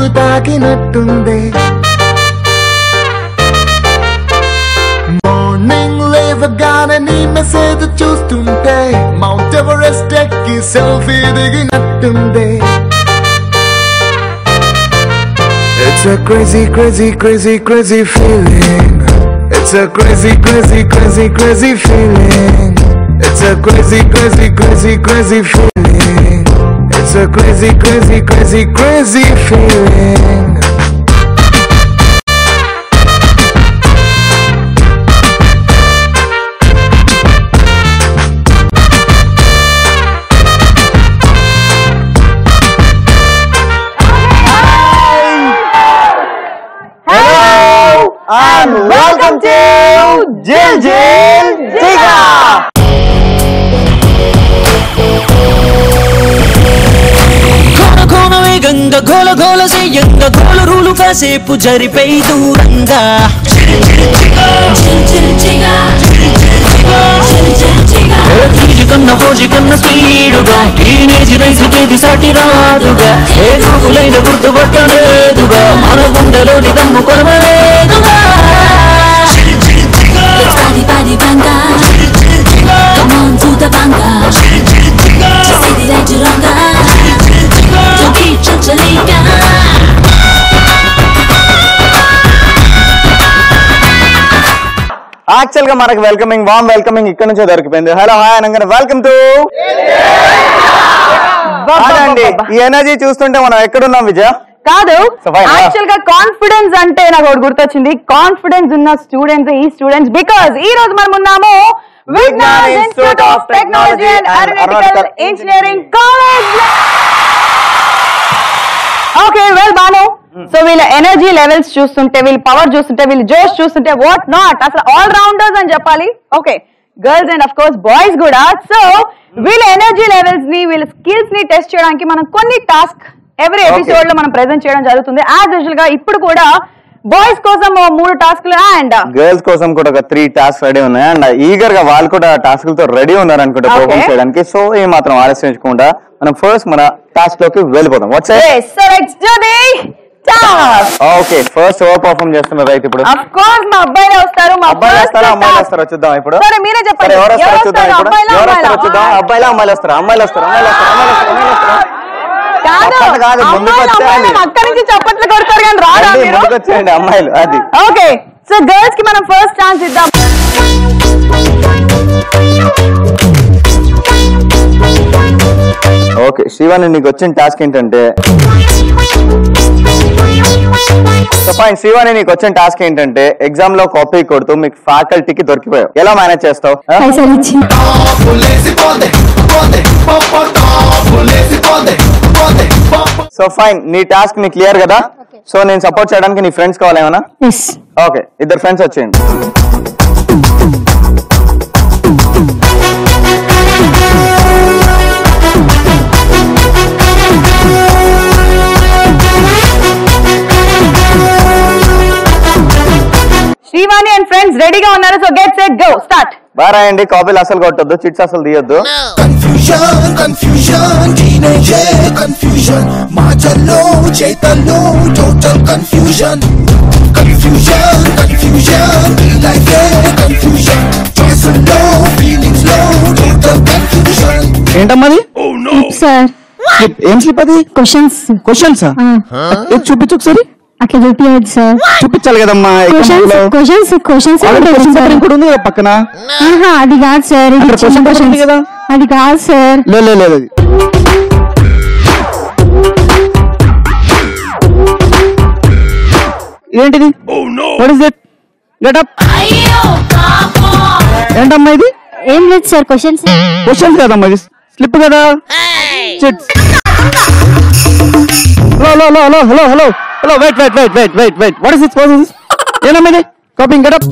ముందు తాకినట్టుందే మార్నింగ్ లేవగానే నీ మెసేజ్ చూస్తుంటే మౌంట్ ఎవరెస్ట్ ఎక్కి selfie దిగినట్టుందే It's a crazy, crazy, crazy, crazy feeling. It's a crazy, crazy, crazy, crazy feeling. It's a crazy, crazy, crazy, crazy feeling. It's a crazy, crazy, crazy, crazy feeling. And welcome to Jil Jil Jiga. కోన వేగంగా గోల గోల చెయ్యంగా గోల rule కాసేపు జరిపై దూరంగా కన్నా ఫోజీ కన్నా స్పీడుగా teenage రైసుకేది సాటి రాదుగా ఏ గూగులైన గుర్తుపట్టలేదుగా మన గుండెలోని దమ్ము కొనలేదుగా Come on to the banga Just say the right to wrong Don't keep chanchalinga actual గా మనకు వామ్ వెల్కమింగ్ ఇక్కడ నుంచే దొరికిపోయింది. హలో హాయ్ అనగానే వెల్కమ్ టు అండి. ఈ ఎనర్జీ చూస్తుంటే మనం ఎక్కడున్నాం విజయ? కాదు, యాక్చువల్ గా కాన్ఫిడెన్స్ అంటే నాకు ఒకటి గుర్తొచ్చింది. కాన్ఫిడెన్స్ ఉన్న స్టూడెంట్స్ ఈ స్టూడెంట్స్, బికాజ్ ఈ రోజు మనం ఉన్నాము Vignan institute of technology and aeronautical engineering college. Okay, well బాను. సో వీళ్ళ ఎనర్జీ లెవెల్స్ చూస్తుంటే, వీళ్ళ పవర్ చూస్తుంటే, వీళ్ళ జోష్ చూస్తుంటే వాట్ నాట్, అసలు ఆల్ రౌండర్స్ అని చెప్పాలి. Okay, girls and of course boys కూడా. సో వీళ్ళ ఎనర్జీ లెవెల్స్ ని, వీళ్ళ స్కిల్స్ ని టెస్ట్ చేయడానికి మనం కొన్ని టాస్క్ ఎవ్రీ ఎపిసోడ్ లో మనం ప్రెజెంట్ చేయడం జరుగుతుంది. యాజ్ యూజువల్ గా ఇప్పుడు కూడా బాయ్స్ కోసం 3 టాస్క్లు అండ్ గర్ల్స్ కోసం కూడా ఒక 3 టాస్క్ రెడీ ఉన్నాయి. అండ్ ఈగర్ గా వాళ్ళు కూడా టాస్క్లతో రెడీ ఉన్నారు అనుకుంటే పర్ఫార్మ్ చేయడానికి. సో ఏ మాత్రం ఆలస్యించకుండా మనం ఫస్ట్ మన టాస్క్ లోకి వెళ్ళిపోదాం. వాట్స్ ఓకే, ఫస్ట్ ఎవరు పర్ఫార్మ్ చేస్తున్నారు రైట్ ఇప్పుడు? ఆఫ్ కోర్స్ మా అబ్బాయిలే వస్తారు. మా అబ్బాయిలు వస్తారా అమ్మాయిలు వస్తారా చూద్దాం ఇప్పుడు. సరే మీరే చెప్పండి, ఎవరు వస్తారో చూద్దాం ఇప్పుడు. ఎవరు వస్తారో చూద్దాం. అబ్బాయిలా అమ్మాయిలు వస్తారా? అమ్మాయిలు వస్తారా? కాదు, ముందుకు వచ్చేయండి. అక్కడి నుంచి చప్పట్లు కొడతారు కానీ రాడా? ముందుకు వచ్చేయండి అమ్మాయిలు. అది ఓకే. సో గర్ల్స్ కి మనం ఫస్ట్ ఛాన్స్ ఇద్దాం. ఓకే శివాని, నీకు వచ్చిన టాస్క్ ఏంటంటే శివాని నీకు వచ్చిన టాస్క్ ఏంటంటే ఎగ్జామ్ లో కాపీ కొడుతూ మీకు ఫ్యాకల్టీకి దొరికిపోయావు. ఎలా మేనేజ్ చేస్తావు? సో ఫైన్, నీ టాస్క్ నీ క్లియర్ కదా? సో నేను సపోర్ట్ చేయడానికి నీ ఫ్రెండ్స్ కావాలి ఏమన్నా? ఓకే, 2 ఫ్రెండ్స్ వచ్చేయండి. శ్రీవాణి అండ్ ఫ్రెండ్స్ రెడీగా ఉన్నారు. So get set go start. బారాయండి, కాపీలు అసలు కొట్టొద్దు, చిట్స్ అసలు తీయొద్దు. ఏంటమ్మది? సార్ ఏం స్లిప్ అది? క్వశ్చన్స్ చూపించు ఒకసారి. అట్లా చూపించదు సార్. చూపించాలి కదమ్మా. క్వశ్చన్స్ పక్కన అది కాదు సార్, కదా. అది కాదు సార్. లేదు ఏంటిది? What is it? Get up. ఏంటమ్మా ఇది? ఏం లేదు సార్, క్వశ్చన్స్ కదమ్మా, ఇది స్లిప్ కదా. Chits. Hello wait. What is this process? ఏంటమ్మా ఇది? కాపింగ్. Get up.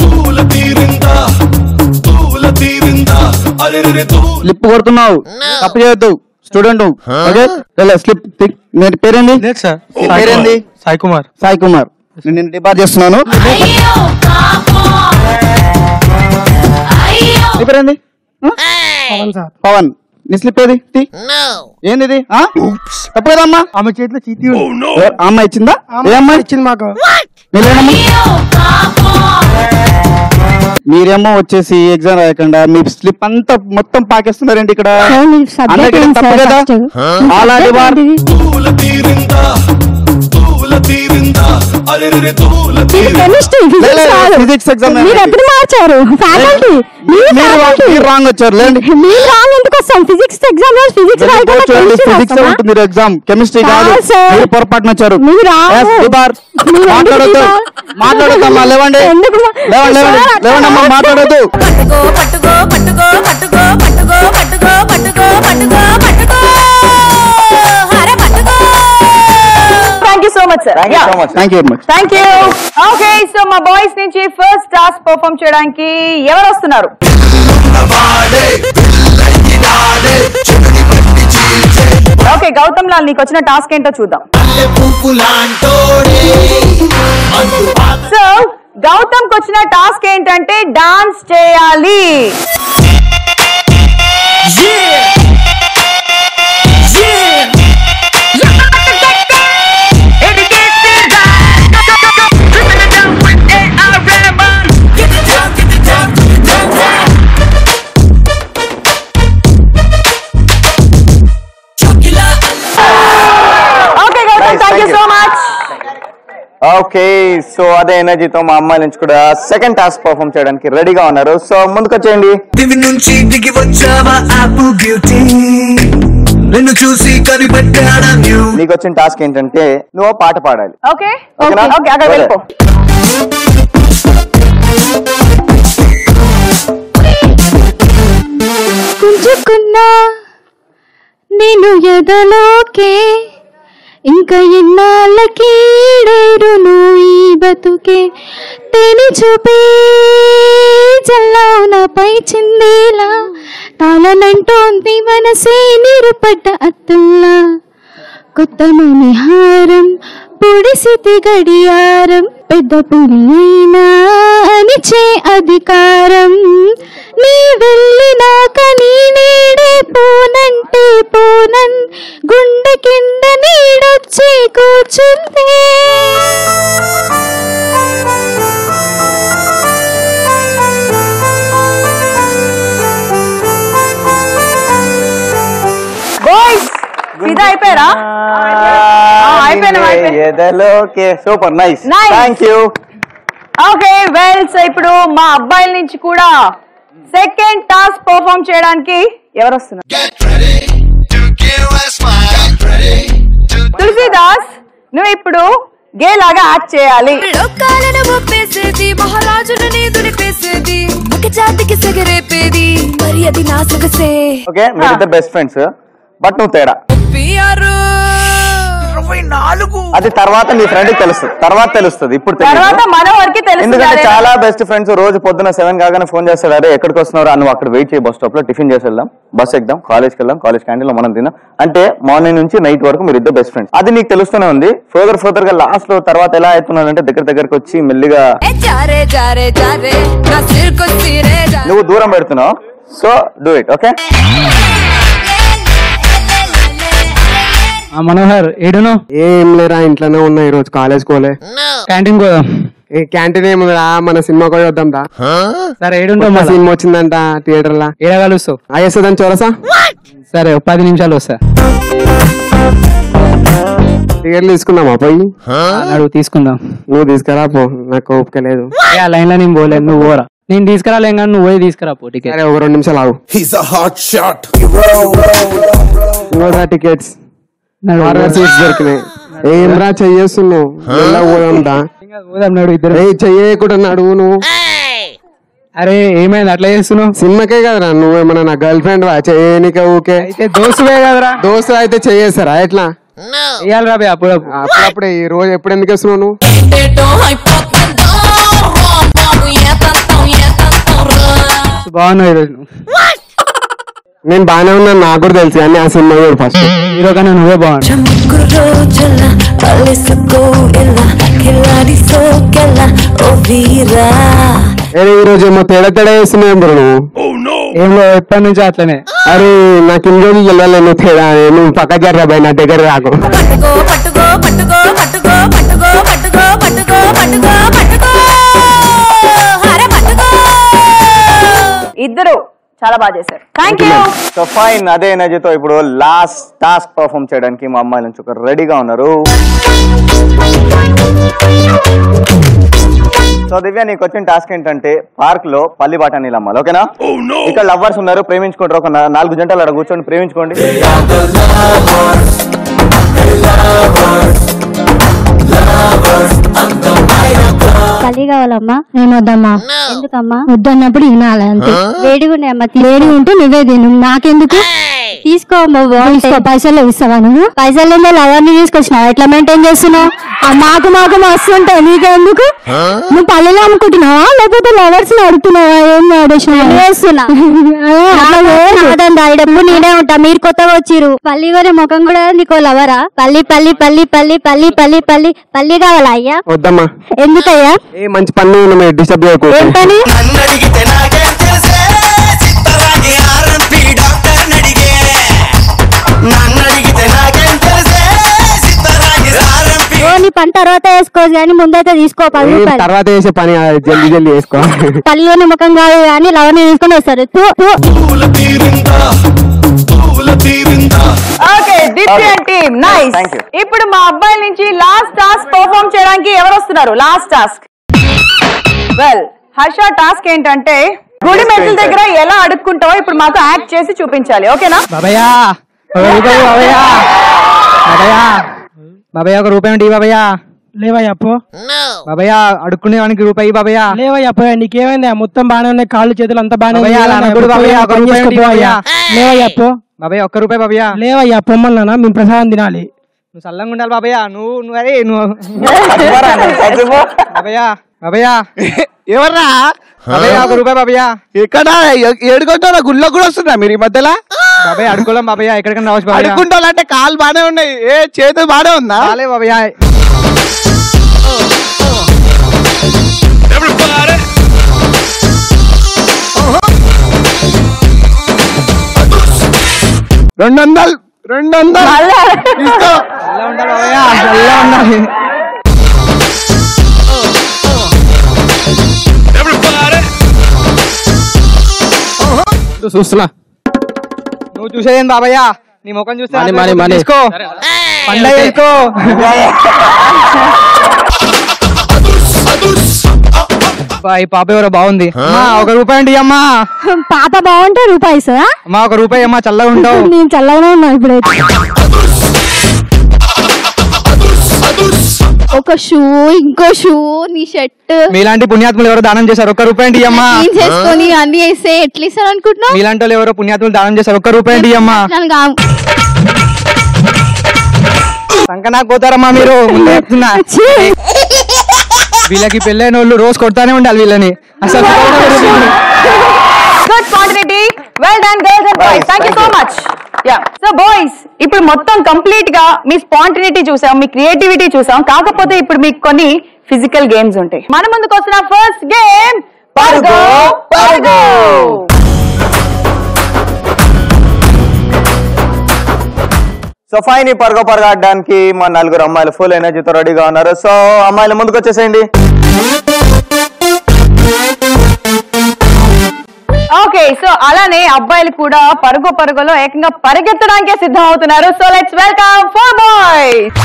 స్లిప్ కొడుతున్నావు, తప్పు చేయొద్దు. Student okay, slip. పేరేంది? పేరేంది? సాయి కుమార్. నేను డిపార్ట్ చేస్తున్నాను. పేరేంది? పవన్. నీ స్లిప్ ఏది ఏంది ఇది తప్పు కదమ్మా ఆమె చేతిలో చీటీ అమ్మ ఇచ్చిందా ఏ అమ్మాయి ఇచ్చింది మాకు మీరేమో వచ్చేసి ఎగ్జామ్ రాయకుండా మీ స్లిప్ అంతా మొత్తం పాకేస్తున్నారండి ఇక్కడ తప్పు కదా ఫిజిక్స్ ఎగ్జామ్ మార్చారు రాంగ్ వచ్చారు లేండి ఫిజిక్స్ ఉంటుంది ఎగ్జామ్ కెమిస్ట్రీ కాదు మీరు పొరపాటున వచ్చారు మాట్లాడొద్దమ్మా లేవండి లేవండి అమ్మా మాట్లాడొద్దు ఓకే సో మా బాయ్స్ నుంచి ఫస్ట్ టాస్క్ పర్ఫార్మ్ చేయడానికి ఎవరు వస్తున్నారు? ఓకే గౌతమ్ లాల్ నీకు వచ్చిన టాస్క్ ఏంటో చూద్దాం. సో గౌతమ్ కి వచ్చిన టాస్క్ ఏంటంటే డాన్స్ చేయాలి. ఓకే సో అదే ఎనర్జీతో మా అమ్మాయి నుంచి కూడా సెకండ్ టాస్క్ పర్ఫార్మ్ చేయడానికి రెడీగా ఉన్నారు. సో ముందుకొచ్చేయండి. నుంచి దిగి వచ్చావా ఆపు బ్యూటీ నిన్ను చూసి కనిపెట్టాడా న్యూ. నీకు వచ్చిన టాస్క్ ఏంటంటే నువ్వు పాట పాడాలి. ఓకే ఓకే అక్కడ వెళ్ళిపో. కుంచుకున్నా నేను ఎదలోకే ఇంకా ఎన్నాళ్ళకి డేరును ఈ బతుకే తేని చూపే జల్లావునపై చిందేలా తాళనంటోంది మనసే నిరుపడ్డ అత్తుల్లా కొత్త మణిహారం పొడిసితి గడియారం పెద్ద పులి అయినా అనిచే అధికారం నీ వెళ్ళినాక నీ నీడే పోనంటే పోనన్ గుండె కింద నీడొచ్చి కూర్చుంటే బాయ్స్ ఇదా అయిపోయారా? Super nice thank you. Okay well so ఇప్పుడు మా అబ్బాయిల నుంచి కూడా సెకండ్ టాస్క్ పర్ఫార్మ్ చేయడానికి ఎవరు వస్తున్నారు? తులసిదాస్ నువ్వు ఇప్పుడు గే లాగా యాక్ట్ చేయాలి. ఓకే మీరిద్దరు బెస్ట్ ఫ్రెండ్స్ బట్ నువ్వు తేడా అది తర్వాత నీ ఫ్రెండ్ తెలుస్తుంది ఇప్పుడు ఎందుకంటే చాలా బెస్ట్ ఫ్రెండ్స్ రోజు పొద్దున 7 కాగానే ఫోన్ చేస్తాడు, అరే ఎక్కడికి వస్తున్నారు నువ్వు అక్కడ వెయిట్ చేయి బస్ స్టాప్ లో టిఫిన్ చేసి వెళ్దాం, బస్ ఎక్దాం, కాలేజ్కి వెళ్దాం, కాలేజ్ క్యాంటీన్ లో మనం తిన్నాం అంటే మార్నింగ్ నుంచి నైట్ వరకు మీరు ఇద్దరు బెస్ట్ ఫ్రెండ్స్. అది నీకు తెలుస్తూనే ఉంది. ఫర్దర్ గా లాస్ట్ లో తర్వాత ఎలా అవుతున్నాడంటే దగ్గరికి వచ్చి మెల్లిగా నువ్వు దూరం పెడుతున్నావు. So do it. Okay Manohar ఏడును? ఏం లేరా ఇంట్లోనే ఉన్నా, ఈ రోజు కాలేజ్ కోలే. క్యాంటీన్ పోదాం. క్యాంటీన్ ఏముందా మన సినిమా కూడా వద్దాం రా. సరే ఏడుంటావు? సినిమా వచ్చిందంట థియేటర్ లా. ఏడా కలుస్తావు? అయ్యేస్తుందని చోరసా. సరే 10 నిమిషాలు వస్తా. టికెట్లు తీసుకుందామా పోయి? అడుగు తీసుకుందాం. నువ్వు తీసుకురా పో, నాకు ఓపిక లేదు. ఆ లైన్ లో నేను పోలేదు, నువ్వు పోరా. నేను తీసుకురాలేం కానీ నువ్వు పోయి తీసుకురా పో టికెట్. ఒక 2 నిమిషాలు ఆగు. టికెట్స్ సీట్స్ దొరికినాయి. ఏం రా చెయ్యేస్తున్నావు? చెయ్యకుండా అడుగు నువ్వు. అరే ఏమైంది అట్లా చేస్తున్నావు? సినిమాకే కదరా, నువ్వేమన్నా నా గర్ల్ ఫ్రెండ్ వా? చెయ్యనికే ఊకే అయితే దోస్తువే కదరా. దోస్తు అయితే చెయ్యేస్తారా ఎట్లా? వేయాలి రాబే అప్పుడప్పుడే. ఈ రోజు ఎప్పుడు ఎందుకు వేస్తున్నావు నువ్వు? బాగున్నావు ఈరోజు. నేను బాగానే ఉన్నాను, నాకు కూడా తెలుసు కానీ ఆ సినిమా కూడా ఫస్ట్ హీరో కన్నా నువ్వే బాగున్నావు. ఈ రోజు ఏమో తేడా వేస్తున్నావు బ్రో నువ్వు. ఏం ఎప్పటి నుంచో అట్లనే. అరే నాకు ఇన్ని రోజులు వెళ్ళాలి నువ్వు తేడా నువ్వు పక్క జర్రా బాయ్ నా దగ్గర రాకు. ఇద్దరు చాలా బాగా చేశారు. Thank you. సో ఫైన్, అదే ఎనర్జీతో ఇప్పుడు లాస్ట్ టాస్క్ పర్ఫామ్ చేయడానికి మా అమ్మాయిల నుంచి ఒకరు రెడీగా ఉన్నారు. సో దివ్య, నీకు వచ్చిన టాస్క్ ఏంటంటే పార్క్ లో పల్లి బాటానీలు అమ్మాలి. ఓకేనా? ఇక్కడ లవ్వర్స్ ఉన్నారు, ప్రేమించుకుంటారు. ఒక 4 జంటలు అక్కడ కూర్చొని ప్రేమించుకోండి. పల్లి కావాలమ్మా. నేను వద్దమ్మా. ఎందుకమ్మా? వద్దన్నప్పుడు వినాలి అంతే. వేడిగా ఉండే అమ్మా. వేడిగా ఉంటే నువ్వే తిను, నాకెందుకు? తీసుకో తీసుకో. పైసలు ఇస్తావా నువ్వు? పైసలు అవన్నీ తీసుకొచ్చినావు, ఎట్లా మెయింటైన్ చేస్తున్నావు? మాకు మాకు మస్తు ఉంటాయి, నీకెందుకు? నువ్వు పల్లెలో అమ్ముకుంటున్నావా లేకపోతే లవర్స్ అడుగుతున్నావా? ఏం చేస్తున్నా రాయడప్పుడు నేనే ఉంటా. మీరు కొత్తగా వచ్చిరు. పల్లి వరే ముఖం కూడా నీకో లవరా? పల్లి పల్లి పల్లి పల్లి పల్లి పల్లి పల్లి పల్లి కావాలా అయ్యా? వద్దమ్మా. ఎందుకయ్యా? ఏ మంచి పని డిస్టర్బ్ చేయకు. ఏం పని? నీ పని తర్వాత వేసుకోవచ్చు కానీ ముందైతే తీసుకో. 10 రూపాయలు తర్వాత వేసే పని జల్దీ జల్దీ వేసుకో. పల్లిలోని ముఖం కాదు కానీ లవని తీసుకొని వస్తారు. Okay, different team, nice. ఇప్పుడు మా అబ్బాయిల నుంచి లాస్ట్ టాస్క్ పర్ఫామ్ చేయడానికి ఎవరు వస్తున్నారు? Last task. Well, Harsha task ఏంటంటే గుడి మెట్ల దగ్గర ఎలా అడుక్కుంటావో ఇప్పుడు మాకు యాక్ట్ చేసి చూపించాలి. ఓకేనా? బాబయ్యా బాబయ్యా బాబయ్యా బాబయ్యా ఒక రూపాయి ఉంటే బాబయ్యా. లేవయ్యా అప్పు. బాబయ్యా అడుక్కునే వానికి రూపాయి బాబయ్యా. లేవయ్యా అప్పు. నీకేమైందా? మొత్తం బాగానే ఉన్నాయి, కాళ్ళు చేతులు అంతా బాగానే. లేవయ్యా అప్పు. బాబయ్య ఒక్క రూపాయి బాబయ్యా. లేవయ్యా పొమ్మన్నా, మేము ప్రసాదం తినాలి. నువ్వు చల్లంగా ఉండాలి బాబయ్యా. నువ్వు అరే బాబయ్యా బాబయ్యా ఎవర్రా బాబయ్యా ఒక రూపాయి బాబయ్యా. ఎక్కడ ఏడుకుంటారా? గుళ్ళో కూడా వస్తున్నా మీరు ఈ మధ్యలో? బాబయ్య అడుకోలేం బాబయ్యా, ఎక్కడికన్నా రావచ్చు బాబయ్య. అడుకుంటాలంటే కాళ్ళు బానే ఉన్నాయి, ఏ చేతులు బానే ఉందా? చాలే బాబయ్యా. $200 తీసుకో. చల్లగా ఉండాలి బాబయ్యా, చల్లగా ఉండాలి. చూస్తున్నా. నువ్వు చూసేదేం బాబయ్యా, నీ ముఖం చూస్తే మనీ తీసుకో, పండగ చేసుకో. ఈ పాప ఎవరో బాగుంది. ఒక రూపాయి అండి అమ్మా. పాప బాగుంటే రూపాయి ఇస్తుందా? అమ్మా ఒక రూపాయి అమ్మా, చల్లగా ఉంటావు. నేను చల్లగానే ఉన్నా ఇప్పుడైతే. ఒక షూ, ఇంకో షూ, నీ షర్ట్. మీలాంటి పుణ్యాత్ములు ఎవరో దానం చేశారు, ఒక్క రూపాయి అండి అమ్మా. చేసుకొని అన్ని వేస్తే ఎట్లా ఇస్తారు అనుకుంటున్నావు? మీలాంటి వాళ్ళు ఎవరో పుణ్యాత్ములు దానం చేశారు, ఒక్క రూపాయి అండి అమ్మా. సంకనాకు పోతారమ్మా మీరు. వీళ్ళకి పెళ్ళైన వాళ్ళు రోజు కొడతానే ఉండాలి వీళ్ళని. అసలు good quantity. Well done girls and boys, thank you so much. Yeah, so boys, ఇప్పుడు మొత్తం కంప్లీట్ గా మీ స్పాంటినిటీ చూసాం, మీ క్రియేటివిటీ చూసాం. కాకపోతే ఇప్పుడు మీకు కొన్ని ఫిజికల్ గేమ్స్ ఉంటాయి. మన ముందుకు వస్తున్న ఫస్ట్ గేమ్ పరుగు పరుగు. సో ఫైన్, ఈ పరుగు పరుగు ఆడడానికి మా 4 అమ్మాయిలు ఫుల్ ఎనర్జీతో రెడీగా ఉన్నారు. సో అమ్మాయిలు ముందుకు వచ్చేసేయండి. ఓకే, సో అలానే అబ్బాయిలు కూడా పరుగు పరుగులో ఏకంగా పరిగెత్తడానికే సిద్ధం అవుతున్నారు. So let's welcome 4 boys.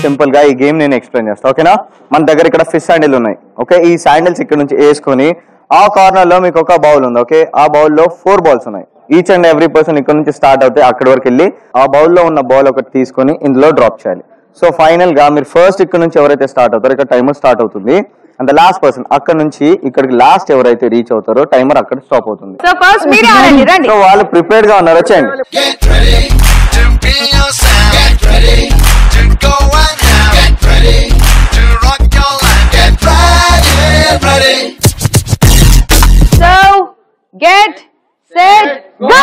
Simple గా ఈ గేమ్ నేను ఎక్స్ప్లెయిన్ చేస్తా. ఓకేనా? మన దగ్గర ఇక్కడ ఫిష్ శాండిల్ ఉన్నాయి. ఓకే, ఈ శాండిల్స్ ఇక్కడ నుంచి వేసుకొని ఆ కార్నర్ లో మీకు ఒక బౌల్ ఉంది. ఓకే, ఆ బౌల్ లో 4 బాల్స్ ఉన్నాయి. ఈచ్ అండ్ ఎవ్రీ పర్సన్ ఇక్కడ నుంచి స్టార్ట్ అవుతే అక్కడి వరకు వెళ్ళి ఆ బౌల్ లో ఉన్న బాల్ ఒకటి తీసుకొని ఇందులో డ్రాప్ చేయాలి. సో ఫైనల్ గా మీరు ఫస్ట్ ఇక్కడ నుంచి ఎవరైతే స్టార్ట్ అవుతారో ఇక్కడ టైమర్ స్టార్ట్ అవుతుంది. అండ్ ద లాస్ట్ పర్సన్ అక్కడ నుంచి ఇక్కడికి లాస్ట్ ఎవరైతే రీచ్ అవుతారో టైమర్ అక్కడ స్టాప్ అవుతుంది. సో ఫస్ట్ మీరే ఆడండి, రండి. సో వాళ్ళు ప్రిపేర్డ్ గా ఉన్నారు, వచ్చేయండి. So get set go.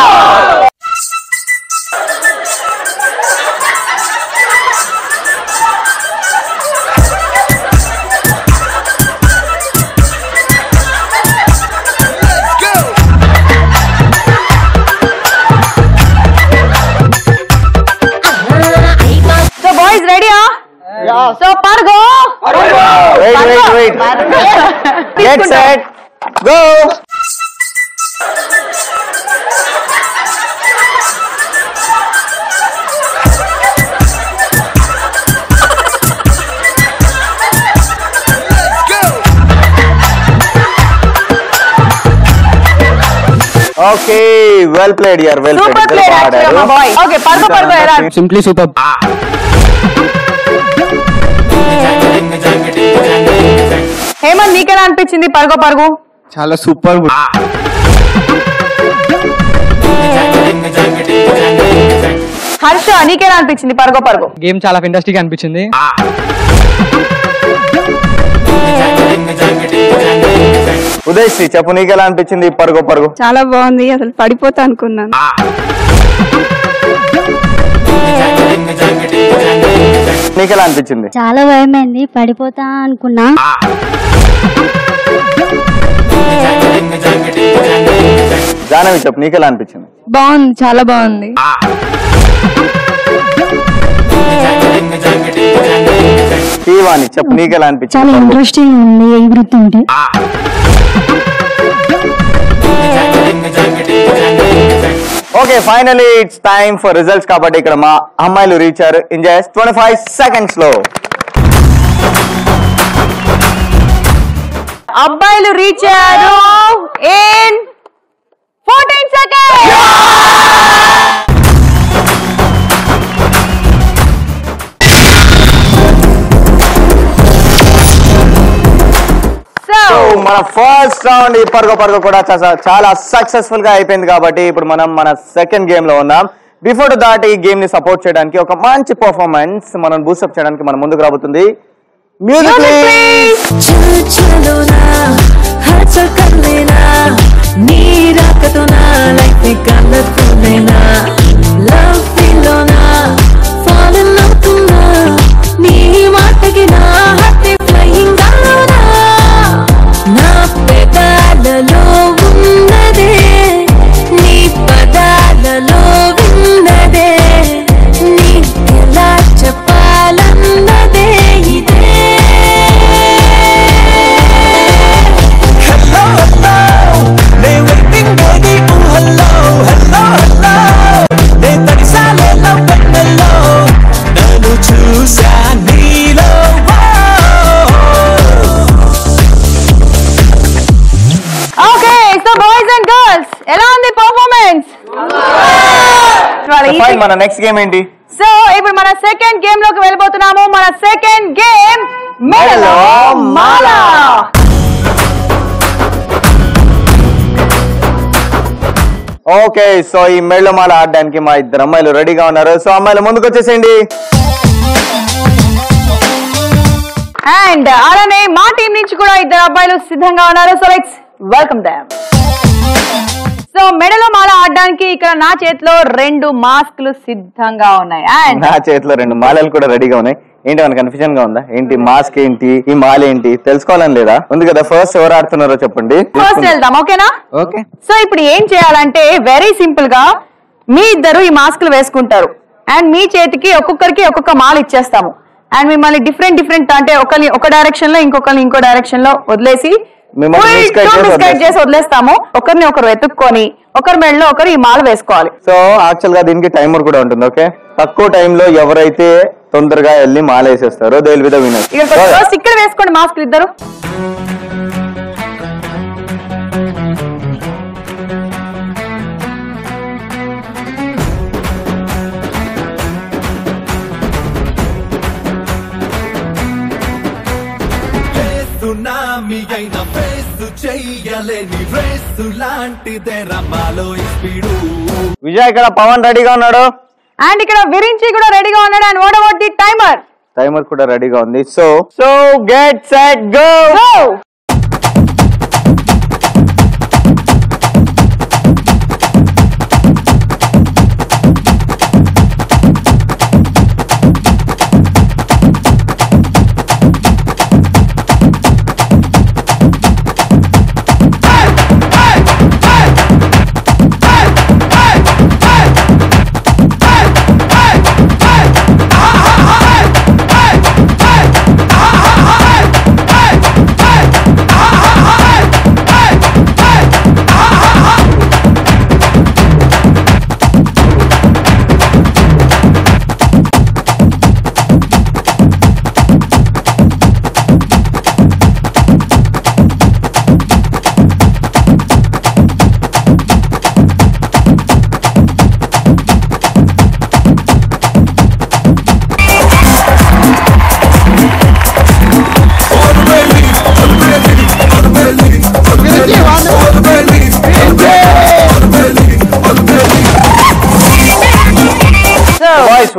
So పర్గో wait get set go. Okay well played యార్ well played. Super played actually మా బాయ్. ఓకే పర్గో ఎలా సింప్లీ సూపర్. హేమంత్ నీకెలా అనిపించింది పర్గో? చాలా సూపర్. హర్ష నీకెలా అనిపించింది పర్గో? గేమ్ చాలా ఫెంటాస్టిక్ అనిపించింది. ఉదయ్ శ్రీ చెప్పు నీకెలా అనిపించింది పర్గో? చాలా బాగుంది, అసలు పడిపోతా అనుకున్నాను. నీకెలా అనిపించింది? చాలా భయమైంది, పడిపోతా అనుకున్నా. జానవి చెప్పు నీకెలా అనిపించింది? బాగుంది, చాలా బాగుంది. శ్రీవాణి చెప్పు నీకెలా అనిపించింది? చాలా ఇంట్రెస్టింగ్ ఉంది ఎగురుతుంటే. Okay finally it's time for results కాబట్టి ఇక్కడ మా అమ్మాయిలు రీచ్ అయ్యారు ఇన్ జస్ట్ 25 seconds లో. అబ్బాయిలు రీచ్ అయ్యారు ఇన్ 14 seconds. మన ఫస్ట్ రౌండ్ ఈ పర్గో కూడా చాలా సక్సెస్ఫుల్ గా అయిపోయింది కాబట్టి ఇప్పుడు మనం మన సెకండ్ గేమ్ లో ఉన్నాం. బిఫోర్ దాట్ ఈ గేమ్ ని సపోర్ట్ చేయడానికి ఒక మంచి పర్ఫార్మెన్స్ మనం బూస్టప్ చేయడానికి మన ముందుకు రాబోతుంది. Music please. నా పెదాలలో ఉన్నదే నీ పదాలలో విన్నదే నీకెలా చెప్పాలన్నదే ఇదే. హలో హలో నే waiting baby hello hello hello నే తడిసాలే లవ్వెన్నెల్లో నన్ను చూసా నీలో. ఎలా ఉంది పర్ఫార్మెన్స్? మన నెక్స్ట్ గేమ్ ఏంటి? సో ఇప్పుడు మన సెకండ్ గేమ్ లోకి వెళ్ళిపోతున్నాము. మన సెకండ్ గేమ్ మెడలో మాల. ఓకే సో ఈ మెడలో మాల ఆడడానికి మా ఇద్దరు అమ్మాయిలు రెడీగా ఉన్నారు. సో అమ్మాయిలు ముందుకు వచ్చేసేయండి. అండ్ అలానే మా టీం నుంచి కూడా ఇద్దరు అబ్బాయిలు సిద్ధంగా ఉన్నారు. So let's welcome them. So మెడలో మాల ఆడడానికి ఇక్కడ నా చేతిలో 2 మాస్క్లు సిద్ధంగా ఉన్నాయి. అండ్ నా చేతిలో 2 మాలలు కూడా రెడీగా ఉన్నాయి. ఏంటి మన కన్ఫ్యూజన్ గా ఉందా? ఏంటి మాస్క్ ఏంటి, ఈ మాల ఏంటి తెలుసుకోవాలని లేదా? ఉంది కదా, ఫస్ట్ ఎవరు ఆడుతున్నారో చెప్పండి. ఫస్ట్ వెళ్దాం, ఓకేనా? ఓకే. సో ఇప్పుడు ఏం చేయాలంటే వెరీ సింపుల్ గా మీ ఇద్దరు ఈ మాస్క్లు వేసుకుంటారు అండ్ మీ చేతికి ఒక్కొక్కరికి ఒక్కొక్క మాల ఇచ్చేస్తాము. అండ్ మిమ్మల్ని డిఫరెంట్ అంటే ఒకరిని ఒక డైరెక్షన్ లో ఇంకొకరిని ఇంకో డైరెక్షన్ లో వదిలేసి మిస్గైడ్ చేసి వదిలేస్తాము. ఒకరిని ఒకరు వెతుక్కొని ఒకరి మెడలో ఒకరు ఈ మాల వేసుకోవాలి. సో యాక్చువల్ గా దీనికి టైమర్ కూడా ఉంటుంది. ఓకే, తక్కువ టైంలో ఎవరైతే తొందరగా వెళ్ళి మాల వేసేస్తారో they will be the winner. ఇక్కడ వేసుకోండి మాస్క్ ఇద్దరు. సునామీ అయిన ఫేస్ చెయ్యలేని రేసు లాంటిదే రమాలో స్పీడు. విజయ్ ఇక్కడ పవన్ రెడీగా ఉన్నాడు అండ్ ఇక్కడ విరించి కూడా రెడీగా ఉన్నాడు. And what about the timer? Timer కూడా రెడీగా ఉంది. So get set go.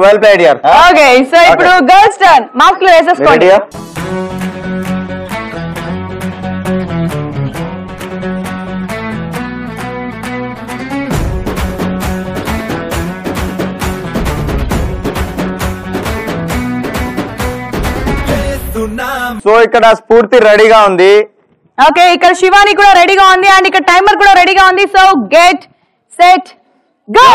Well played యార్. ఓకే సో ఇప్పుడు గర్ల్స్ టర్న్. మాస్క్లు వేసేసుకోండి. సో ఇక్కడ స్ఫూర్తి రెడీగా ఉంది. ఓకే ఇక్కడ శివాని కూడా రెడీగా ఉంది అండ్ ఇక్కడ టైమర్ కూడా రెడీగా ఉంది. So get set go.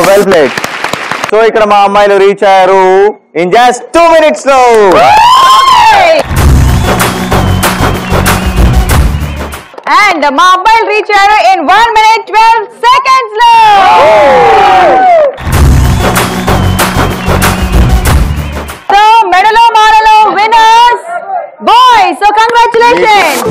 Well played. So ఇక్కడ మా అమ్మాయిలు రీచ్ అయ్యారు ఇన్ జస్ట్ 2 minutes లో. అండ్ మా అబ్బాయిలు రీచ్ అయ్యారు ఇన్ 1 minute 12 seconds లో. సో మెడలో మారలో విన్నర్స్ బాయ్స్. So congratulations.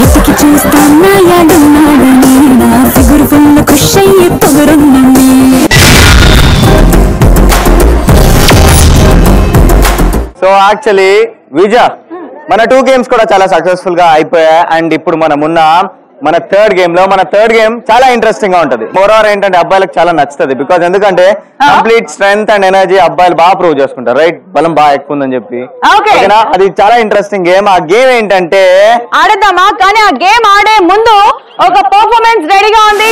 ఎతికి చూస్తానా యాడున్నాడని నా ఫిగర్ ఫుల్ ఖుష్ అయ్యి పొగరుందండి. సో యాక్చువల్లీ విజా మన 2 games కూడా చాలా సక్సెస్ఫుల్ గా అయిపోయాయి. అండ్ ఇప్పుడు మన థర్డ్ గేమ్ చాలా ఇంట్రెస్టింగ్ గా ఉంటది. మోరోవర్ ఏంటంటే అబ్బాయిలకు చాలా నచ్చుతుంది. బికాజ్ ఎందుకంటే కంప్లీట్ స్ట్రెంగ్త్ అండ్ ఎనర్జీ అబ్బాయిలు బాగా ప్రూవ్ చేసుకుంటారు. రైట్, బలం బాగా ఎక్కువ ఉందని చెప్పి. అది చాలా ఇంట్రెస్టింగ్ గేమ్. ఆ గేమ్ ఏంటంటే ఆడదామా? కానీ ఆ గేమ్ ఆడే ముందు ఒక పర్ఫార్మెన్స్ రెడీగా ఉంది.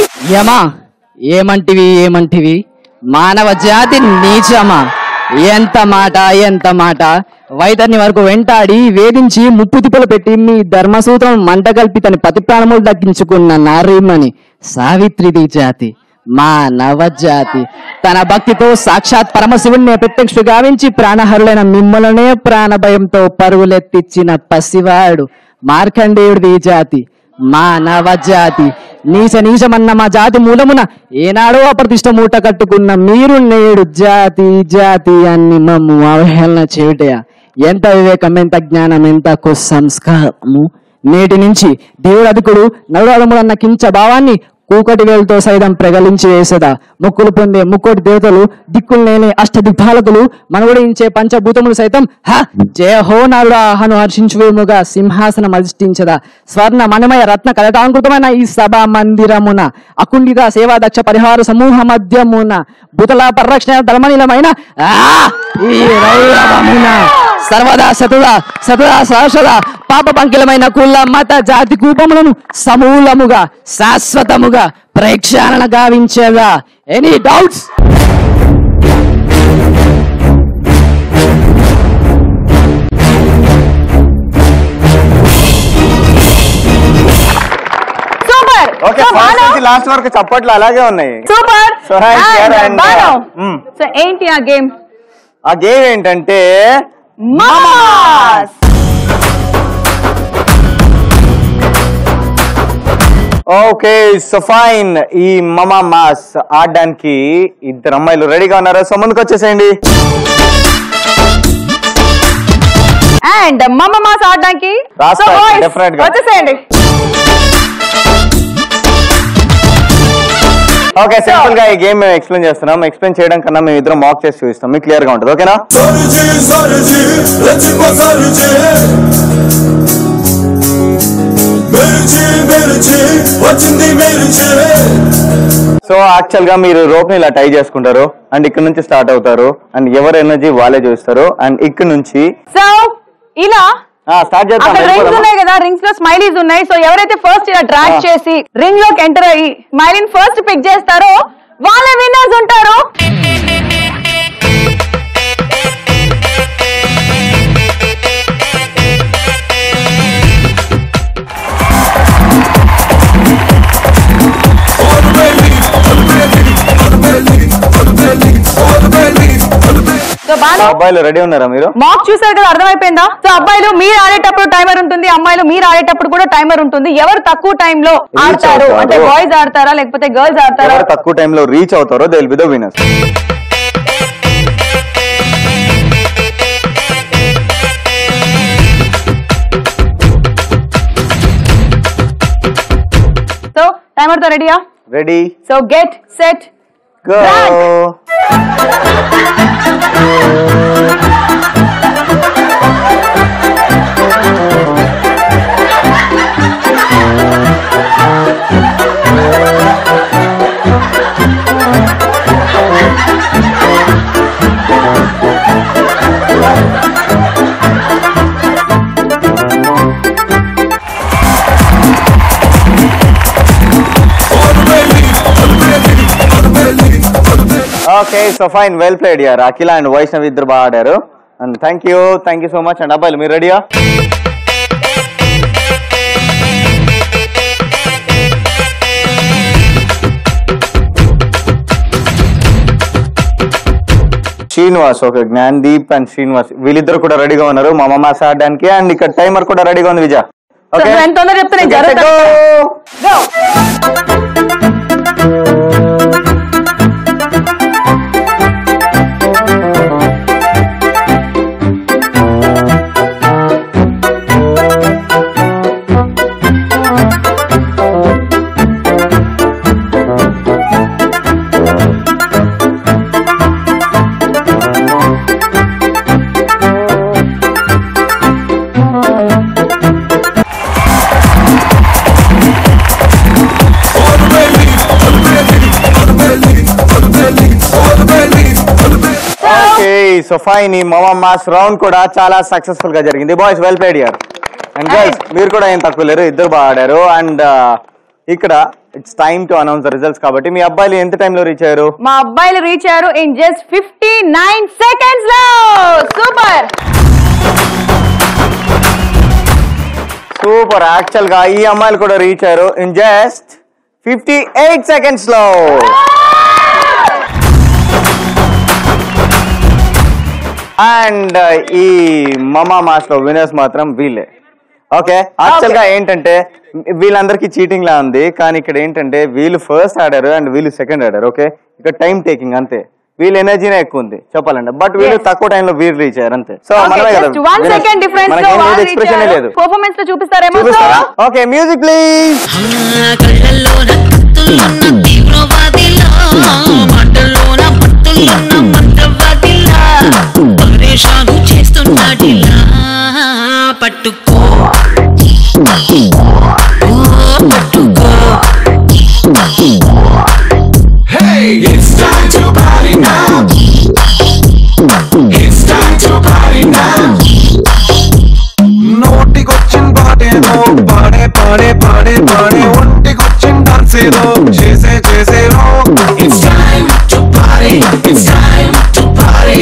ఏమంటివి మానవ జాతి నీచమా? ఎంత మాట వైతర్ని వరకు వెంటాడి వేధించి ముప్పు తిప్పలు పెట్టి మీ ధర్మసూత్రం మంట కలిపి తన పతి ప్రాణములు దక్కించుకున్న నారీమణి సావిత్రి జాతి మానవ జాతి తన భక్తితో సాక్షాత్ పరమశివుణ్ణి ప్రత్యక్ష గావించి ప్రాణహరులైన మిమ్మల్నే ప్రాణభయంతో పరుగులెత్తిచ్చిన పసివాడు మార్కండేయుడి జాతి మానవ జాతి. నీచమన్న మా జాతి మూలమున ఏనాడో అప్రతిష్ట మూట కట్టుకున్న మీరు నేడు జాతి అన్ని మమ్ము అవహేళన చేయుటయా? ఎంత వివేకం, ఎంత జ్ఞానం, ఎంత కుసంస్కారము! నేటి నుంచి దేవుడు అధికుడు నవరాధములన్న కించ భావాన్ని కూకటి వేలుతో సైతం ప్రగలించి వేసదా. మొక్కులు పొందే ముక్కోటి దేవతలు, దిక్కులు లేని అష్టదిగ్పాలకులు, మనగుడించే పంచభూతములు సైతం జయ హో నారుడాహను హర్షించువేముగా సింహాసనం అధిష్ఠించదా. స్వర్ణ మణిమయ రత్న కలటాంకృతమైన ఈ సభా మందిరమున అకుండిత సేవా దక్ష పరిహార సమూహ మధ్యమున భూతల పరిరక్షణ ధర్మనిలమైన సర్వదా సతుదా శాశ్వత పాప పంకిలమైన కుల మత జాతి కూపములను సమూలముగా శాశ్వతముగా ప్రేక్షాళన గావించేదా. Any doubts? లాస్ట్ వరకు చప్పట్లు అలాగే ఉన్నాయి. సూపర్. సో ఏంటి ఆ గేమ్? ఆ గేమ్ ఏంటంటే మామాస్. Okay so fine. ఈ మమా మాస్ ఆడడానికి 2 అమ్మాయిలు రెడీగా ఉన్నారు. సో ముందుకు వచ్చేసేయండి. అండ్ మమ్మ మాస్ ఆడడానికి వచ్చేసేయండి. ఓకే, సింపుల్ గా ఈ గేమ్ మేము ఎక్స్ప్లెయిన్ చేస్తున్నాం. ఎక్స్ప్లెయిన్ చేయడం కన్నా మేము ఇద్దరం మాక్ చేసి చూపిస్తాం, మీకు క్లియర్ గా ఉంటుంది. ఓకేనా? సో యాక్చువల్ గా మీరు రోప్ ని ఇలా టై చేసుకుంటారు అండ్ ఇక్కడ నుంచి స్టార్ట్ అవుతారు అండ్ ఎవరి ఎనర్జీ వాళ్ళే చూస్తారు అండ్ ఇక్కడ నుంచి సో ఇలా స్టార్ట్ చేద్దాం. రింగ్స్ ఉన్నాయి కదా, రింగ్స్ లో స్మైలీస్ ఉన్నాయి. సో ఎవరైతే ఫస్ట్ ఇలా డ్రాగ్ చేసి రింగ్ లోకి ఎంటర్ అయ్యి స్మైలీని ఫస్ట్ పిక్ చేస్తారో వాళ్ళే విన్నర్స్ ఉంటారు. అబ్బాయిలు రెడీ ఉన్నారా? మీరు మాక్ చూసారు కదా, అర్థమైపోయిందా? సో అబ్బాయిలు మీరు ఆడేటప్పుడు టైమర్ ఉంటుంది, అమ్మాయిలు మీరు ఆడేటప్పుడు కూడా టైమర్ ఉంటుంది. ఎవరు తక్కువ టైం లో ఆడతారు అంటే బాయ్స్ ఆడతారా లేకపోతే గర్ల్స్ ఆడతారా? ఎవరు తక్కువ టైం లో రీచ్ అవుతారో they will be the winners. So timer తో రెడీయా? Ready. So get set go. Okay, so fine, well played యార్. అఖిల అండ్ వైష్ణవ్ ఇద్దరు బాగా ఆడారు and thank you so much. And అబ్బాయిలు మీరు రెడీయా? శ్రీనివాస్, ఓకే, జ్ఞాన్దీప్ అండ్ శ్రీనివాస్ వీళ్ళిద్దరు కూడా రెడీగా ఉన్నారు మా మాస్ ఆడడానికి. అండ్ ఇక్కడ టైమర్ కూడా రెడీగా ఉంది విజయ్. ఓకే, సో ఫైన్, ఈ మామా మాస్ రౌండ్ కూడా చాలా సక్సెస్ఫుల్ గా జరిగింది. Boys well played here and girls మీరు కూడా ఏం తక్కువ లేరు, ఇద్దరు బాగా ఆడారు. అండ్ ఇక్కడ it's time to announce the results కాబట్టి మీ అబ్బాయిలు ఎంత టైం లో రీచ్ అయ్యారు? మా అబ్బాయిలు రీచ్ అయ్యారు ఇన్ జస్ట్ 59 సెకండ్స్ లో. Super super. యాక్చువల్ గా ఈ అమ్మాయిలు కూడా రీచ్ అయ్యారు ఇన్ జస్ట్ 58 సెకండ్స్ లో. అండ్ ఈ మమా మాస్ లో విన్నర్స్ మాత్రం వీళ్ళే. ఓకే, యాక్చువల్ గా ఏంటంటే వీళ్ళందరికీ చీటింగ్ లా ఉంది, కానీ ఇక్కడ ఏంటంటే వీళ్ళు ఫస్ట్ ఆడారు అండ్ వీళ్ళు సెకండ్ ఆడారు. ఓకే, ఇక్కడ టైం టేకింగ్ అంతే, వీళ్ళ ఎనర్జీనే ఎక్కువ ఉంది చెప్పాలంటే, బట్ వీళ్ళు తక్కువ టైం లో వీళ్ళు రీచ్ అయ్యారు అంతే. సో మనమే కదా, ఎక్స్ప్రెషన్ లేదు. పర్ఫార్మెన్స్ లో చూపిస్తారేమో. Okay, music please. చేస్తున్నాడిలా పట్టుకో పట్టుకో. Hey, it's time to party now. It's time to party now. నోటికొచ్చిన పాటేదో పాడే పాడే పాడే పాడే, ఒంటికొచ్చిన డాన్స్ ఏదో చేసే చేసేలో. It's time to party. It's time to party.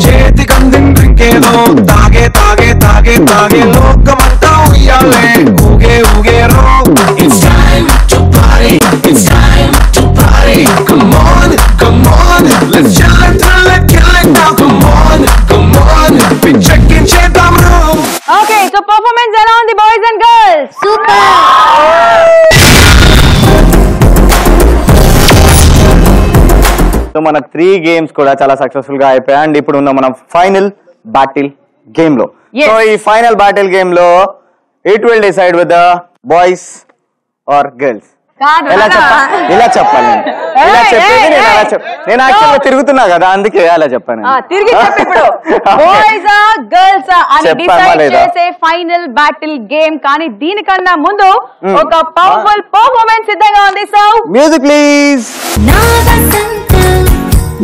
చేతికందిన డ్రింక్ ఏదో తాగే తాగే తాగే తాగే, లోకమంతా ఉయ్యాలే ఊగే ఊగే రో. It's time to party. It's time to party. Come on, come on, let's chill and thrill it, kill it now. Come on, come on, we checking చేద్దాం రో. ఓకే, సో పర్ఫార్మెన్స్ ఎలా ఉంది boys and girls? Super. So మన 3 games కూడా చాలా successful గా అయిపోయాయి. And ఇప్పుడు ఉన్న మన ఫైనల్ బ్యాటిల్ గేమ్ లో. సో ఈ ఫైనల్ బ్యాటిల్ గేమ్ లో it will decide with the boys or girls. ఇలా చెప్పాలి ఇలా చెప్పేది నేను యాక్చువల్గా తిరుగుతున్నా కదా, అందుకే అలా చెప్పాను. తిరిగి చెప్పు ఇప్పుడు. బాయ్స్ ఆ గర్ల్స్ అని డిసైడ్ చేసే ఫైనల్ బ్యాటిల్ గేమ్. కానీ దీనికన్నా ముందు ఒక పవర్ఫుల్ పర్ఫార్మెన్స్ సిద్ధంగా ఉంది. So music please. నా వసంతం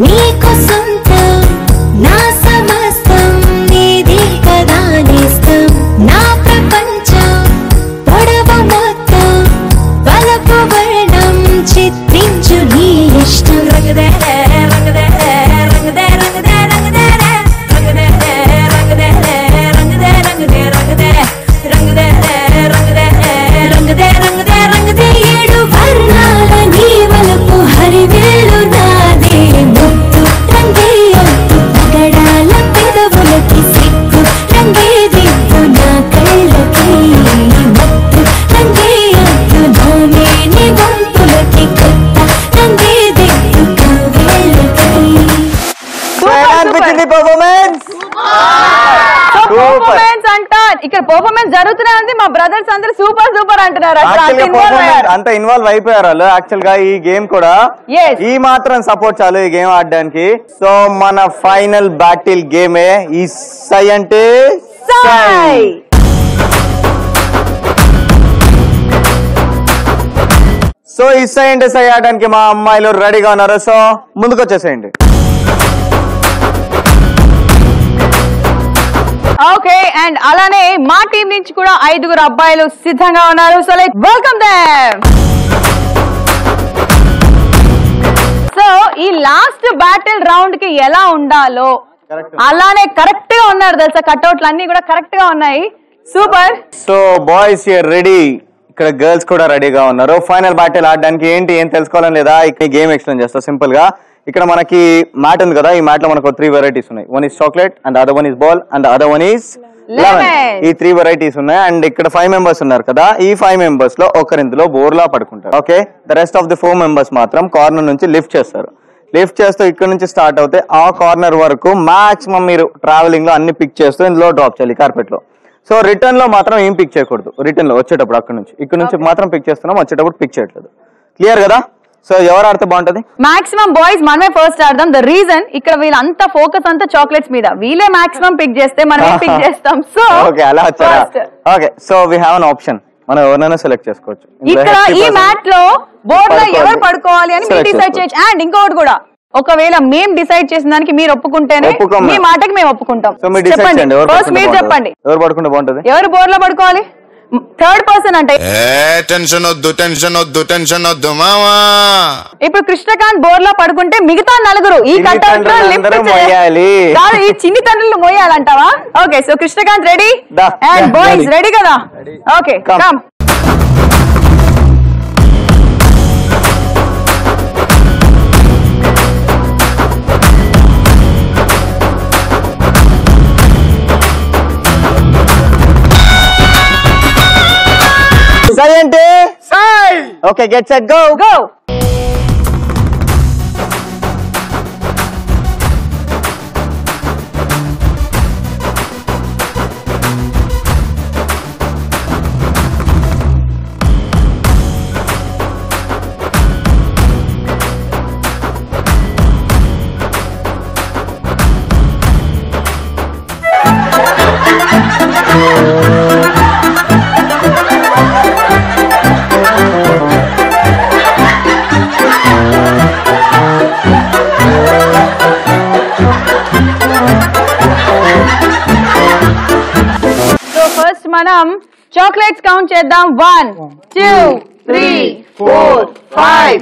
నీకు సొంతం, నా సమస్తం నీది కదా నేస్తం, నా ప్రపంచం పొడవ మొత్తం బలపు వర్ణం చిత్రించు నీ ఇష్టం. రంగదే రంగదే రంగదే రంగదే రంగదే రంగదే రంగదే రంగదే రంగదే రంగదే రంగదే రంగదే రంగదే రంగదే రంగదే ఏడు వర్ణాల నీ వలపు హరివేలు నాదే ముత్తు రంగే ఒత్తు పగడాల పెదవులకి సిగ్గు రంగే దిగ్గు నా కళ్ళకి ముత్తు రంగే ఒత్తు నా మేని వంపులకి కొత్త రంగే దిగ్గు కవ్వేళ్ళకి. పర్ఫార్మెన్స్ అంట ఇక్కడ పర్ఫార్మెన్స్ జరుగుతూనే ఉంది. మా బ్రదర్స్ అందరూ సూపర్ సూపర్ అంటున్నారు. అంత ఇన్వాల్వ్ అయిపోయారు వాళ్ళు. యాక్చువల్ గా ఈ గేమ్ కూడా ఈ మాత్రం సపోర్ట్ చాలు ఈ గేమ్ ఆడడానికి. సో మన ఫైనల్ బ్యాటిల్ గేమే ఈ సై అంటే సై. సో ఈ సై అంటే సై ఆడడానికి మా అమ్మాయిలు రెడీగా ఉన్నారు. సో ముందుకు వచ్చేసేయండి. ఓకే, అండ్ అలానే మా టీం నుంచి కూడా 5 అబ్బాయిలు సిద్ధంగా ఉన్నారు. So let's welcome them. So ఈ లాస్ట్ బ్యాటిల్ రౌండ్ కి ఎలా ఉండాలో అలానే కరెక్ట్ గా ఉన్నారు తెలుసా. కట్అవుట్లు అన్ని కూడా కరెక్ట్ గా ఉన్నాయి. Super. So boys your ready. ఇక్కడ గర్ల్స్ కూడా రెడీగా ఉన్నారు. ఫైనల్ బ్యాటిల్ ఆడడానికి ఏం తెలుసుకోవాలని లేదా ఈ గేమ్ ఎక్స్ప్లెయిన్ చేస్తా సింపుల్ గా. ఇక్కడ మనకి మ్యాట్ ఉంది కదా, ఈ మ్యాట్ లో మనకు 3 వెరైటీస్ ఉన్నాయి. One is chocolate and other one is ball and other one is lemon. ఈ 3 వెరైటీస్ ఉన్నాయి. అండ్ ఇక్కడ 5 మెంబర్స్ ఉన్నారు కదా, ఈ 5 మెంబర్స్ లో ఒకరు ఇందులో బోర్లా పడుకుంటారు. Okay, the rest of the 4 members మాత్రం కార్నర్ నుంచి లిఫ్ట్ చేస్తారు. లిఫ్ట్ చేస్తూ ఇక్కడ నుంచి స్టార్ట్ అవుతే ఆ కార్నర్ వరకు మాక్సిమం మీరు ట్రావెలింగ్ లో అన్ని పిక్ చేస్తూ ఇందులో డ్రాప్ చేయాలి కార్పెట్ లో. సో రిటర్న్ లో మాత్రం ఏం పిక్ చేయకూడదు. రిటర్న్ లో వచ్చేటప్పుడు ఇక్కడ నుంచి మాత్రం పిక్ చేస్తున్నాం, వచ్చేటప్పుడు పిక్ చేయట్లేదు. క్లియర్ కదా? సో ఎవరు ఆడితే బాగుంటది? మాక్సిమం బాయ్స్ మనమే ఫస్ట్ ఆడదాం. ద రీజన్ ఇక్కడ వీళ్ళంతా ఫోకస్ అంతా చాక్లెట్స్ మీద, వీళ్ళే మాక్సిమం పిక్ చేస్తే మనం పిక్ చేస్తాం. సో ఓకే, అలా వచ్చారా? Okay, so we have an option. మనం ఎవరైనా సెలెక్ట్ చేసుకోవచ్చు. ఇక్కడ ఈ మ్యాట్ లో బోర్డ్ లో ఎవరు పడుకోవాలి అని మీరు డిసైడ్ చేయొచ్చు. అండ్ ఇంకొకటి కూడా, ఒకవేళ మేము డిసైడ్ చేసిన దానికి మీరు ఒప్పుకుంటేనే మీ మాటకి మేము ఒప్పుకుంటాం. చెప్పండి, ఫస్ట్ మీరు చెప్పండి ఎవరు పడుకుంటే బాగుంటది, ఎవరు బోర్డ్ లో పడుకోవాలి. థర్డ్ పర్సన్ అంటే టెన్షన్ వద్దు మామా. ఇప్పుడు కృష్ణకాంత్ బోర్డ్ లో పడుకుంటే మిగతా 4 ఈ కట్అవుట్ లో లిఫ్ట్ చేయాలి. ఈ చిన్ని తండ్రులు మోయాలంటావా? Okay, so Krishnakant ready and boys ready కదా? Okay, come. సై అంటే సై. Okay, get set go. Go. మనం చాక్లెట్స్ కౌంట్ చేద్దాం. 1 2 3 4 5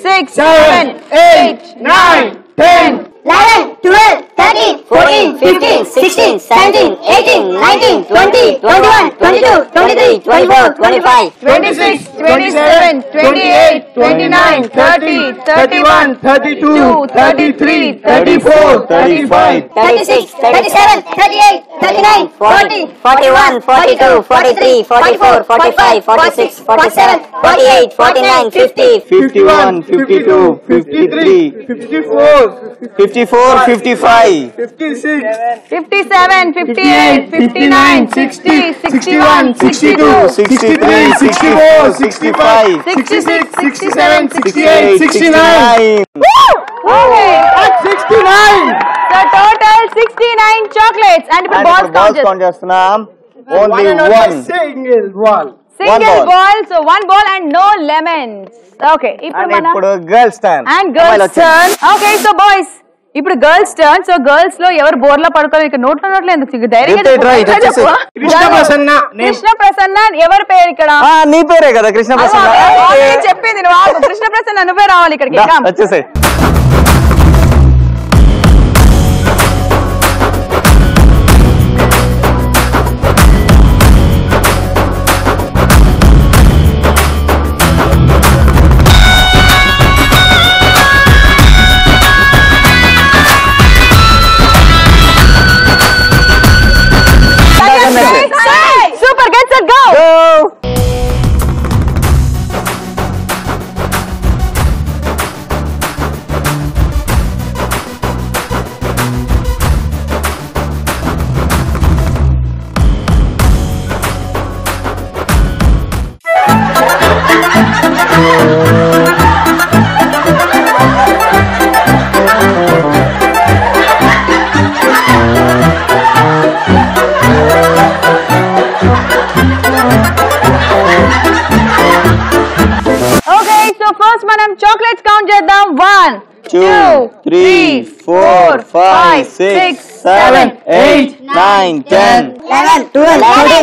6 7 8 9 10 11 12 13 14 15 16 17 18 19 20 21 22 23 24 25 26 27 28 29 30 31 32 33 34 35 36 37 38 39 40 41 42 43 44 45 46 47 48 49 50 51 52 53 54 54, 55, 57, 58, 59, 60, 61, 62, 63, 64, 65, 66, 67, 68, 69. Okay. 69. So total 69 chocolates. And ఇప్పుడు balls count చేస్తున్నాం. Only one. Single ball. Single ball. So one ball and no lemons. Okay. ఇప్పుడు girls turn. And girls turn. Okay. So boys. ఇప్పుడు girls turn. So girls లో ఎవరు బోర్లా పడుకోవాలి ఇక్కడ నోట్లో ఎందుకు ధైర్యంగా కృష్ణ ప్రసన్న ఎవరి పేరు ఇక్కడ నీ పేరే కదా కృష్ణ ప్రసన్న చెప్పింది నువ్వు కృష్ణ ప్రసన్న నువ్వే రావాలి ఇక్కడికి వచ్చేసాయి Super, get set, go! First మనం చాక్లెట్స్ కౌంట్ చేద్దాం 1 2 3 4 5 6 7 8 9 10 11 12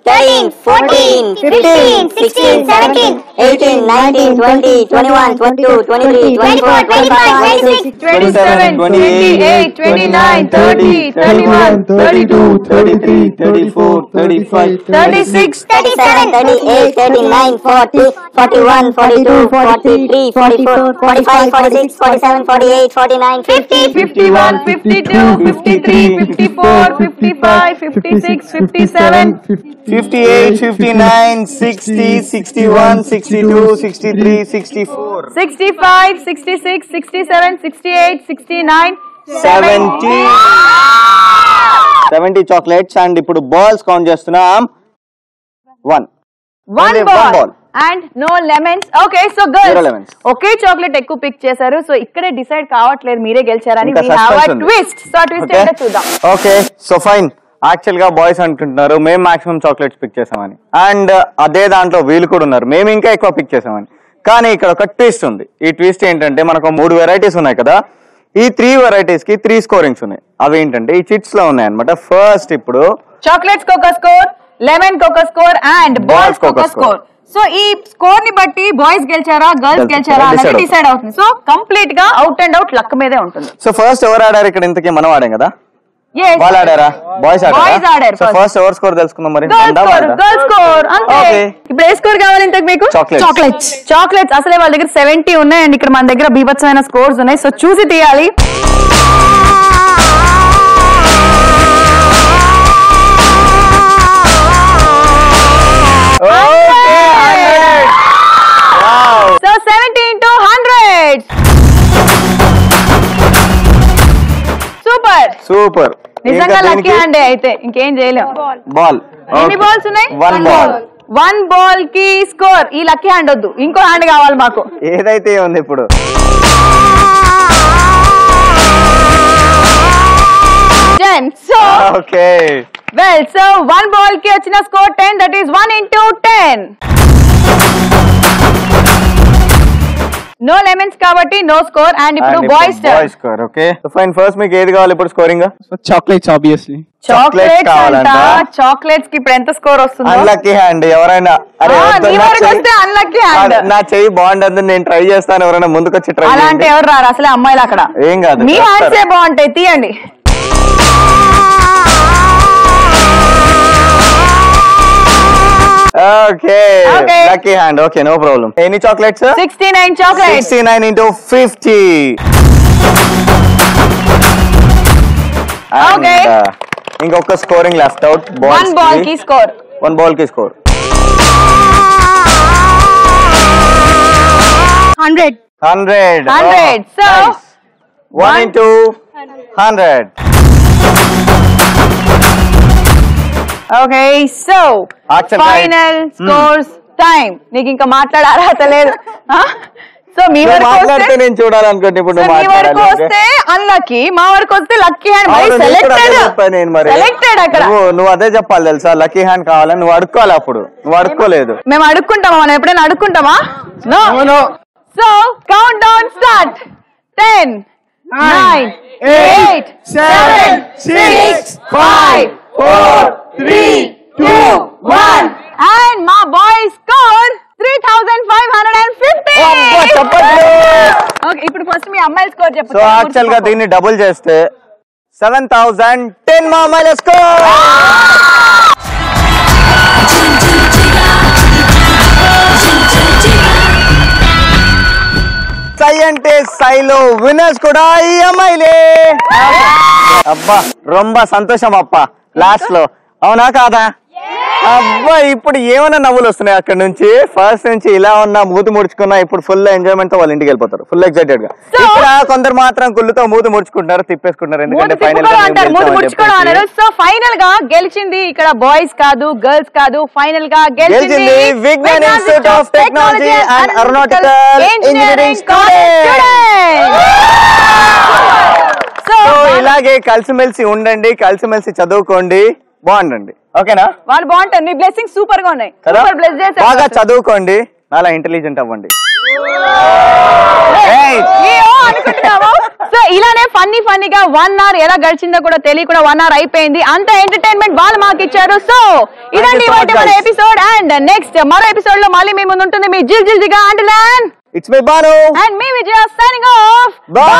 13 14 15 16 17 18 19 20 21 22 23 24 25 26 27 28 29 30 31 32 33 34 35 36 37 38 39 40 41 42 43 44 45 46 47 48 49 50 51 52 53 54 55 56 57 58 59 60 61 62 63 64 65 66 67 68 69 70 చాక్లెట్స్ అండ్ ఇప్పుడు బాల్స్ కౌంట్ చేస్తున్నాం 1 ball and no lemons. Okay, so girls okay chocolate ఎక్కువ పిక్ చేశారు. సో ఇక్కడే డిసైడ్ కావట్లేదు మీరే గెలిచారని. we have a twist. So twist ఏంటో చూద్దాం. ఓకే సో ఫైన్ యాక్చువల్ గా బాయ్స్ అంటుంటున్నారు మేము మాక్సిమం చాక్లెట్స్ పిక్ చేసామని అండ్ అదే దాంట్లో వీళ్ళు కూడా ఉన్నారు మేము ఇంకా ఎక్కువ పిక్ చేసామని. కానీ ఇక్కడ ఒక ట్విస్ట్ ఉంది. ఈ ట్విస్ట్ ఏంటంటే మనకు 3 వెరైటీస్ ఉన్నాయి కదా. ఈ 3 వెరైటీస్ కి 3 స్కోరింగ్స్ ఉన్నాయి. అవి ఏంటంటే ఈ చిట్స్ లో ఉన్నాయి అనమాట. ఫస్ట్ ఇప్పుడు చాక్లెట్స్ కి ఒక స్కోర్, లెమన్ కి ఒక స్కోర్ అండ్ బాల్స్ కి ఒక స్కోర్. సో ఈ స్కోర్ ని బట్టి బాయ్స్ గెలిచారా గర్ల్స్ గెలిచారా అనేది డిసైడ్ అవుతుంది. సో కంప్లీట్ గా అవుట్ అండ్ అవుట్ లక్ మీదే ఉంటుంది. సో ఫస్ట్ ఎవరు ఆడారు ఇక్కడ? ఇంతకీ మనం ఆడాం కదా. వాళ్ళు ఆడారా? బాయ్స్ ఆడారు. సో ఫస్ట్ ఎవర్ స్కోర్ తెలుసుకుందాం మరి. గర్ల్స్ స్కోర్ అంతే. ఇప్పుడు ఏ స్కోర్ కావాలి ఇంతకు మీకు? చాక్లెట్స్ అసలే వాళ్ళ దగ్గర 70 ఉన్నాయి అండ్ ఇక్కడ మన దగ్గర బీభత్సమైన స్కోర్స్ ఉన్నాయి. సో చూసి తీయాలి. So 70 into 100. సూపర్ నిజంగా లక్కీ హ్యాండ్ అయితే ఇంకేం చేయలేం. బాల్ ఎన్ని బాల్స్ ఉన్నాయి? 1 బాల్ కి స్కోర్. ఈ లక్కీ హ్యాండ్ వద్దు, ఇంకో హ్యాండ్ కావాలి మాకు. ఏదైతే ఉంది ఇప్పుడు. So okay, well, so 1 ball ki ochina score 10, that is 1 into 10. No lemons kabatti no score and ippudu boys turn. Boys score, okay. So fine, first meeku edi kavali ippudu scoring ga? So chocolates obviously. Chocolates anta chocolates ki ippudu enta score vastundo? Unlucky hand evaraina are nee varaku vaste unlucky hand na cheyi bond andu nenu try chestanu evaraina munduku vachi try cheyandi alante evaru raru asale ammayila akkada em kaadu mee hands e baguntayi tiyandi. Okay. Lucky hand. Okay, no problem. Any chocolates, sir? 69 chocolates. 69 into 50. And, okay. Inkoka scoring left out. 1 ball ki score. 1 ball ki score. 100. 100. So, nice. 1 into 100. Okay, so final scores time. నీకు ఇంకా మాట్లాడే అర్హత లేదు. So మీ వరకు మాట్లాడితే నేను చూడాలనుకుంటే ఇప్పుడు మీ వరకు వస్తే అన్లక్కీ, మా వరకు వస్తే లక్కీ హ్యాండ్. సెలెక్టెడ్ అక్కడ నువ్వు అదే చెప్పాలి తెలుసా, లక్కీ హ్యాండ్ కావాలని నువ్వు అడుక్కోవాలి. అప్పుడు నువ్వు అడుక్కోలేదు. మేము అడుక్కుంటామా? మనం ఎప్పుడైనా అడుక్కుంటామా? No. So count down start. 10 9 8 7 6 5 4 3 2 1 and my boys score 3550. Okay, ఇప్పుడు ఫస్ట్ మీ అమ్మాయి స్కోర్ చెప్పు. సో యాక్చువల్ గా దీన్ని డబుల్ చేస్తే 7010 మా అమ్మాయిల స్కోర్. సై అంటే సైలో విన్నర్స్ కూడా ఈ అమ్మాయిలే. అబ్బా రొంబ సంతోషం అప్ప లాస్ట్ లో, అవునా కాదా? అబ్బా ఇప్పుడు ఏమైనా నవ్వులు వస్తున్నాయి అక్కడ నుంచి. ఫస్ట్ నుంచి ఇలా ఉన్నా మూతి ముడుచుకున్నా, ఇప్పుడు ఫుల్ ఎంజాయ్మెంట్ తో వాళ్ళ ఇంటికి వెళ్ళిపోతారు ఫుల్ ఎక్సైటెడ్ గా. ఇక్కడ కొందరు మాత్రం కుళ్ళుతో మూతి ముడుచుకుంటారు, తిప్పేసుకుంటారు. ఎందుకంటే ఫైనల్ సో ఫైనల్ గా గెలిచింది ఇక్కడ బాయ్స్ కాదు, గర్ల్స్ కాదు, ఫైనల్ గా గెలిచింది Vignan institute of technology and aeronautical engineering students. So ఇలాగే కలిసిమెలిసి ఉండండి, కలిసిమెలిసి చదువుకోండి, బాగుండండి. ఓకేనా? వాళ్ళు బాగుంటారు. మీ బ్లెస్సింగ్ సూపర్ గా ఉన్నాయి. సూపర్ బ్లెస్ చేశారు. బాగా చదువుకోండి, చాలా ఇంటెలిజెంట్ అవ్వండి. సో ఇలానే ఫన్నీగా 1 hour ఎలా గడిచిందో కూడా తెలియకుండా 1 hour అయిపోయింది. అంత ఎంటర్టైన్మెంట్ వాళ్ళు మాకు ఇచ్చారు. సో ఇదండి మన ఎపిసోడ్. అండ్ నెక్స్ట్ మరో ఎపిసోడ్ లో మళ్ళీ మీ ముందు ఉంటుంది మీ జిల్ జిల్ జిగా అండ్ ఇట్స్ మీ బాను అండ్ మీ విజయ సైనింగ్ ఆఫ్. బై.